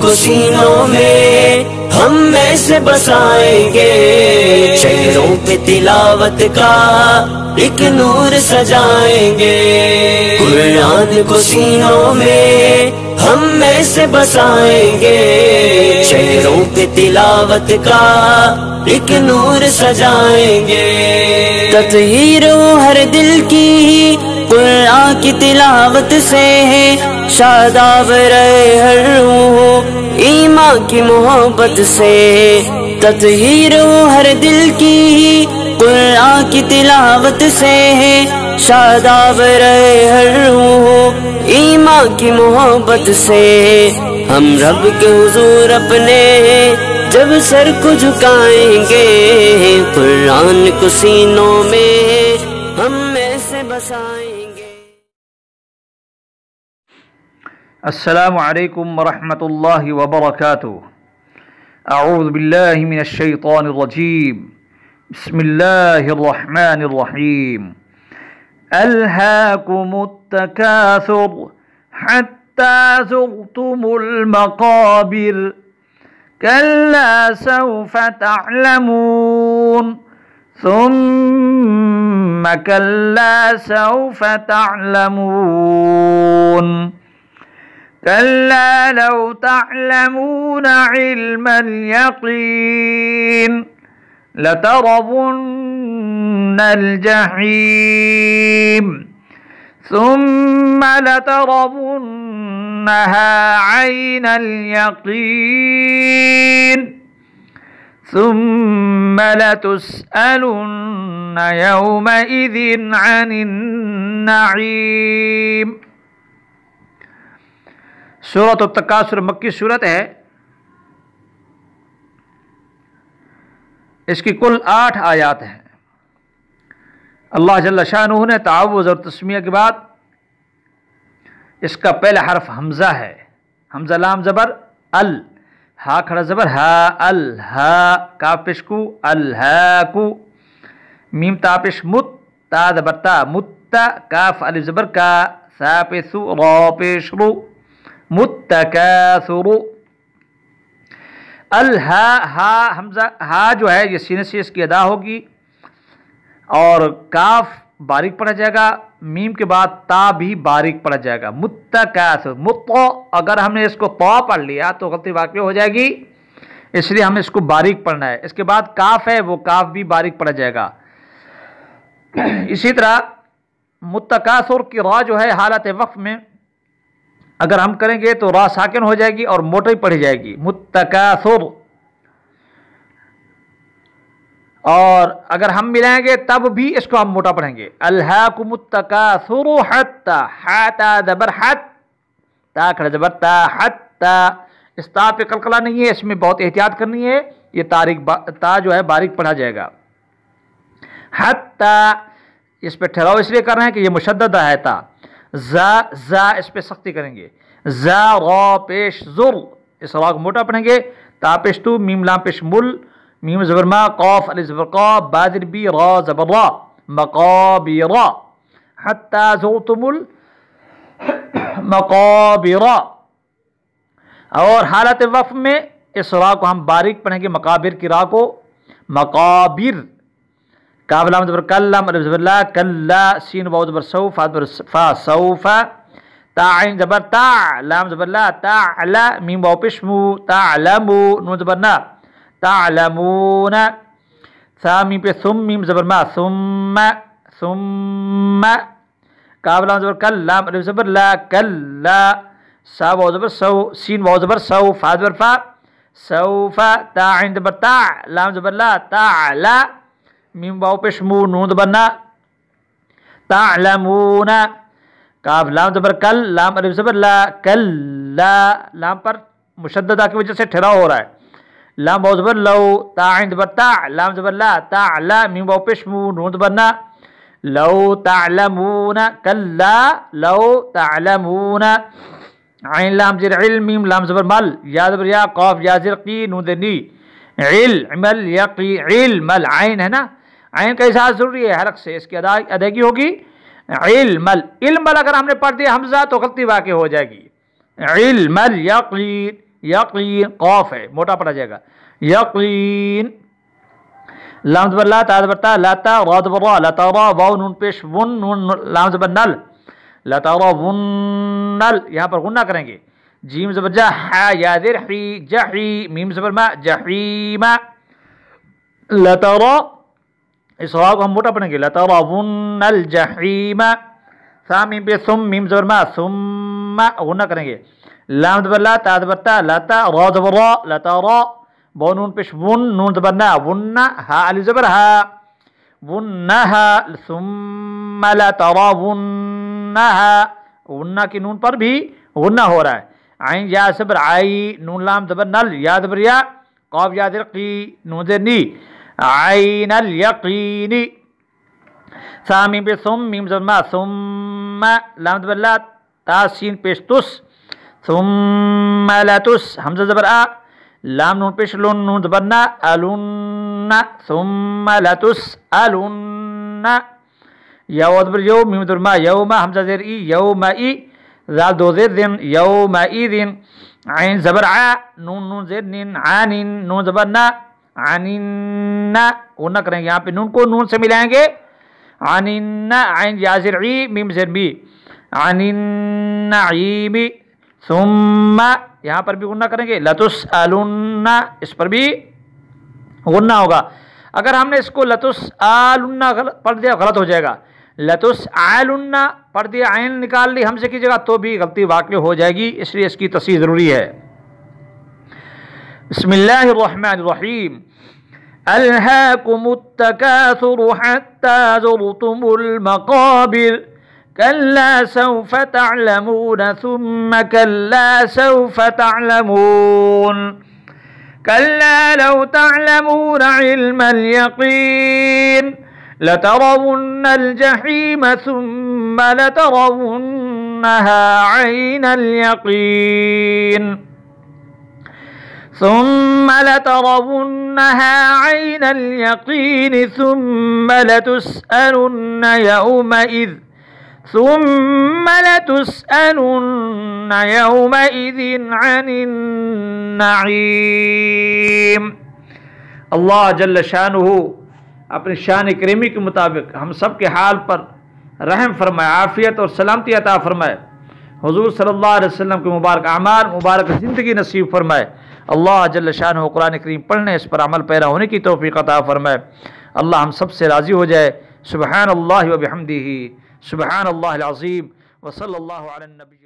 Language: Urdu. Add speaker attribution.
Speaker 1: کو سینوں میں ہم میں سے بسائیں گے، چہروں پہ تلاوت کا ایک نور سجائیں گے، قرآن کو سینوں میں ہم میں سے بسائیں گے، چہروں پہ تلاوت کا ایک نور سجائیں گے، تطہیر ہو ہر دل کی قرآن کی تلاوت سے ہے، شاداب رہے ہر روح ایمان کی محبت سے، تطہیر ہو ہر دل کی قرآن کی تلاوت سے ہے، شاداب رہے ہر روح ایمان کی محبت سے، ہم رب کے حضور اپنے جب سر کو جھکائیں گے، قرآن کو سینوں میں ہم میں سے بسائیں گے۔
Speaker 2: السلام علیکم ورحمۃ اللہ وبرکاتہ۔ اعوذ باللہ من الشیطان الرجیم، بسم اللہ الرحمن الرحیم۔ الہاکم التکاثر حتی زرتم المقابر، کلا سوف تعلمون ثم کلا سوف تعلمون، كلا لو تعلمون علم اليقين لترون الجحيم ثم لترونها عين اليقين ثم لتسألن يومئذ عن النعيم۔ سورۃ التکاثر مکی سورت ہے، اس کی کل 8 آیات ہیں۔ اللہ جل شانہ نے تعوذ اور تسمیہ کے بعد اس کا پہلا حرف حمزہ ہے، حمزہ لام زبر ال، ہا کھڑا زبر ہا، الہا کاف پیش کو الہاکو، میم تا پیش مت، تا زبر تا مت، کاف الف زبر کا، سا پیش سو، را پیش رو، متکاثر۔ الہا ہا حمزہ، ہا جو ہے یہ سینے سے اس کی ادا ہوگی، اور کاف باریک پڑھا جائے گا، میم کے بعد تا بھی باریک پڑھا جائے گا، متکاثر۔ مت اگر ہم نے اس کو تو پڑھ لیا تو غلطی واقع ہو جائے گی، اس لیے ہمیں اس کو باریک پڑھنا ہے۔ اس کے بعد کاف ہے، وہ کاف بھی باریک پڑھا جائے گا۔ اسی طرح متکاثر کی را جو ہے حالت وقف میں اگر ہم کریں گے تو را ساکن ہو جائے گی اور موٹی پڑھی جائے گی، متکاثر۔ اور اگر ہم ملائیں گے تب بھی اس کو ہم موٹا پڑھیں گے، الہاکم التکاثر حتی، حتی زبر حت، تا کھڑا زبر تا، حتی، اس تا پہ قلقلہ نہیں ہے، اس میں بہت احتیاط کرنی ہے، یہ تا جو ہے باریک پڑھا جائے گا۔ حتی اس پہ ٹھہراؤ اس لیے کر رہے ہیں کہ یہ مشددہ ہے تا۔ زا اس پہ سختی کریں گے، زا را پیش زر، اس را کو موٹا پڑھیں گے، تا پیش تو، میم لام پیش مل، میم زبر ما، قاف الف زبر قا، بادر بی، را زبر را، مقابر، حتی زرتم المقابر۔ اور حالت وقف میں اس را کو ہم باریک پڑھیں گے، مقابر کی را کو مقابر، کاف لام زبر کل، لام الف زبر لا، کلا، سین واو زبر سو، فا زبر فا، سوف، تا عین زبر تا، لام زبر لا، تعلا، میم واو پیش مو، تعلمو، نون زبر نا، تعلمون، ثا میم پہ ثم، میم زبر ما، ثم، ثم، کاف لام زبر کل، لام الف زبر لا، کلا، سا واو زبر سو، سین واو زبر سو، فا زبر فا، سوف، تا عین زبر تا، لام زبر لا، تعلا، میم واو پیش مو، نون زبر نا، تعلمون، کاف لام زبر کل، لام الف زبر لا، کلا، لام پر مشددہ کی وجہ سے ٹھہراؤ ہو رہا ہے، لام واو زبر لو، تا عین زبر تا، لام زبر لا، تعلا، میم واو پیش مو، نون زبر نا، لو تعلمون، کلا لو تعلمون، عین لام زر علم، میم لام زبر مل، یا زبر یا، قاف یا زر قی، نون زر نی، علم یقی، علم، عین ہے نا، عین کا اظہار ضروری ہے حرف سے، اس کی ادائیگی ہوگی، علم، علم اگر ہم نے پڑھ دیا حمزہ تو غلطی واقع ہو جائے گی، علم الیقین، یقین، قاف ہے موٹا پڑا جائے گا، یقین، لام زبر لا، تا زبر تا، لا تا، را زبر را، لا تا را، واو نون پیش ون، نون لام زبر نل، لا تا را ون نل، یہاں پر غنہ کریں گے، جیم زبر جا، حا یا زر حی، جحی، میم زبر ما، جحیم، لا تا را، اس را کو ہم موٹا پڑھیں گے، لا تا را ون الجحیم، ثا میم پہ ثم، میم زبر ما، ثم، غنہ کریں گے، لام زبر لا، تا زبر تا، لا تا، را زبر را، لا تا را، با نون پیش ون، نون زبر نا، ون، ہا علی زبر ہا، ونہا، ثم لا تراونہا، ونہ کی نون پر بھی غنہ ہو رہا ہے، عین یا زبر عائی، نون لام زبر نل، یا زبر یا، قاف یا زر قی، نون زر نی، عین الیقینی، ثا میم پہ ثم، میم زبر ما، ثم، لام زبر لا، تا سین پیش تس، ثم لتس، حمزہ زبر آ، لام نون پیش لون، نون زبر نا، الن، ثم لتسألن، یا زبر یو، میم زبر ما، یوم، حمزہ زیر ای، یومئی، زال دو زیر دن، یومئذ، عین زبر ع، نون زیر نین، عانن، نون زبر نا، عنن، غنہ کریں گے، یہاں پہ نون کو نون سے ملائیں گے، عنن، عین یا زر عی، میم زیر می، عن النعیم، ثم، یہاں پر بھی غنہ کریں گے، لتسألن، اس پر بھی غنہ ہوگا، اگر ہم نے اس کو لتسألن پڑھ دیا غلط ہو جائے گا، لتسألن پڑھ دیا عین نکال لی حمزے کی جگہ تو بھی غلطی واقع ہو جائے گی، اس لیے اس کی تصحیح ضروری ہے۔ بسم اللہ الرحمن الرحیم، الہاکم التکاثر حتی زرتم المقابر كلا سوف تعلمون ثم كلا سوف تعلمون كلا لو تعلمون علم اليقين لترون الجحيم ثم لترونها عين اليقين ثم لترونها عين اليقين ثم لتسألن يومئذ عن النعیم۔ اللہ جل شانہ اپنی شان کریمی کے مطابق ہم سب کے حال پر رحم فرمائے، عافیت اور سلامتی عطا فرمائے، حضور صلی اللہ علیہ وسلم کے مبارک اعمال، مبارک زندگی نصیب فرمائے، اللہ جل شانہ قرآن کریم پڑھنے، اس پر عمل پیرا ہونے کی توفیق عطا فرمائے، اللہ ہم سب سے راضی ہو جائے، سبحان اللہ و بحمدہ، سبحان اللہ العظیم، وصلی اللہ علی النبی۔